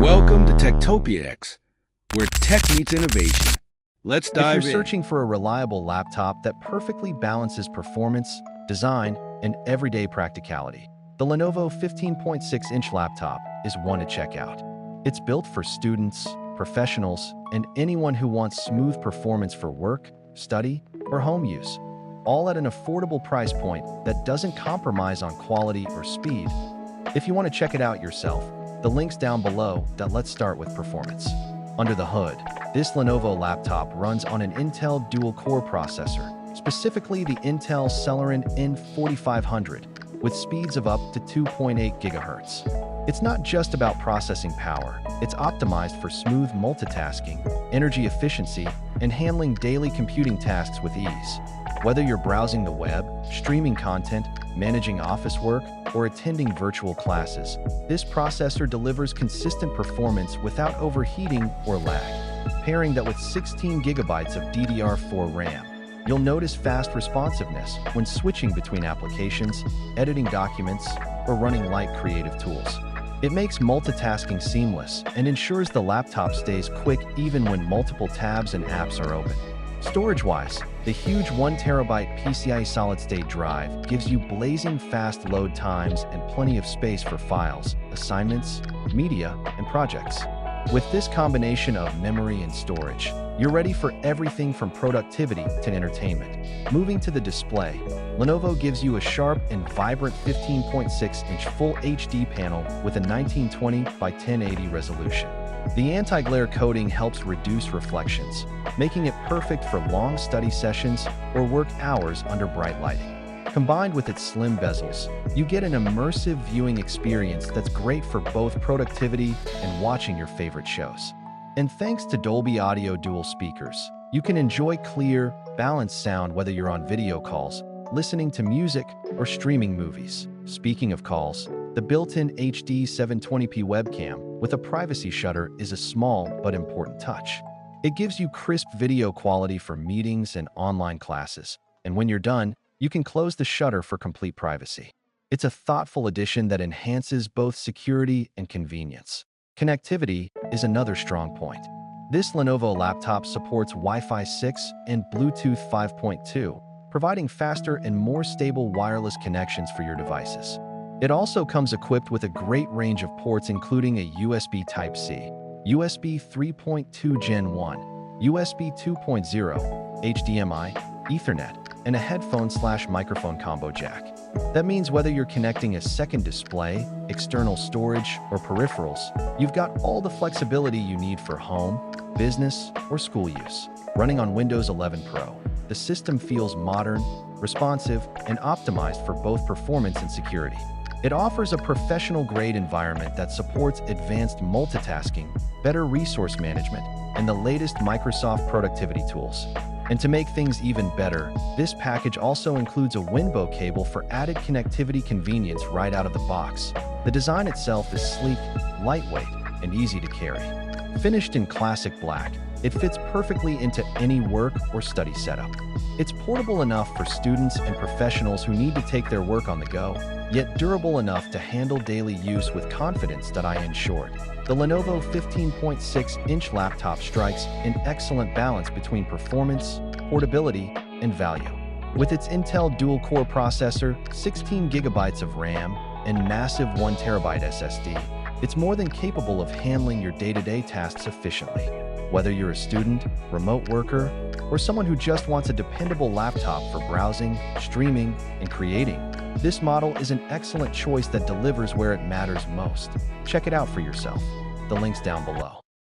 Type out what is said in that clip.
Welcome to Techtopia X, where tech meets innovation. Let's dive in. If you're searching for a reliable laptop that perfectly balances performance, design, and everyday practicality, the Lenovo 15.6-inch laptop is one to check out. It's built for students, professionals, and anyone who wants smooth performance for work, study, or home use, all at an affordable price point that doesn't compromise on quality or speed. If you want to check it out yourself, the link's down below. Let's start with performance. Under the hood, this Lenovo laptop runs on an Intel dual-core processor, specifically the Intel Celeron N4500, with speeds of up to 2.8 GHz. It's not just about processing power, it's optimized for smooth multitasking, energy efficiency, and handling daily computing tasks with ease. Whether you're browsing the web, streaming content, managing office work, or attending virtual classes, this processor delivers consistent performance without overheating or lag. Pairing that with 16 GB of DDR4 RAM, you'll notice fast responsiveness when switching between applications, editing documents, or running light creative tools. It makes multitasking seamless and ensures the laptop stays quick even when multiple tabs and apps are open. Storage-wise, the huge 1TB PCIe solid-state drive gives you blazing fast load times and plenty of space for files, assignments, media, and projects. With this combination of memory and storage, you're ready for everything from productivity to entertainment. Moving to the display, Lenovo gives you a sharp and vibrant 15.6-inch Full HD panel with a 1920 by 1080 resolution. The anti-glare coating helps reduce reflections, making it perfect for long study sessions or work hours under bright lighting. Combined with its slim bezels, you get an immersive viewing experience that's great for both productivity and watching your favorite shows. And thanks to Dolby Audio dual speakers, you can enjoy clear, balanced sound whether you're on video calls, listening to music, or streaming movies. Speaking of calls, the built-in HD 720p webcam with a privacy shutter is a small but important touch. It gives you crisp video quality for meetings and online classes, and when you're done, you can close the shutter for complete privacy. It's a thoughtful addition that enhances both security and convenience. Connectivity is another strong point. This Lenovo laptop supports Wi-Fi 6 and Bluetooth 5.2, providing faster and more stable wireless connections for your devices. It also comes equipped with a great range of ports including a USB Type-C, USB 3.2 Gen 1, USB 2.0, HDMI, Ethernet, and a headphone/microphone combo jack. That means whether you're connecting a second display, external storage, or peripherals, you've got all the flexibility you need for home, business, or school use. Running on Windows 11 Pro, the system feels modern, responsive, and optimized for both performance and security. It offers a professional-grade environment that supports advanced multitasking, better resource management, and the latest Microsoft productivity tools. And to make things even better, this package also includes a Winbow cable for added connectivity convenience right out of the box. The design itself is sleek, lightweight, and easy to carry. Finished in classic black, it fits perfectly into any work or study setup. It's portable enough for students and professionals who need to take their work on the go, yet durable enough to handle daily use with confidence. In short, the Lenovo 15.6-inch laptop strikes an excellent balance between performance, portability, and value. With its Intel dual-core processor, 16 GB of RAM, and massive 1TB SSD, it's more than capable of handling your day-to-day tasks efficiently. Whether you're a student, remote worker, or someone who just wants a dependable laptop for browsing, streaming, and creating, this model is an excellent choice that delivers where it matters most. Check it out for yourself. The link's down below.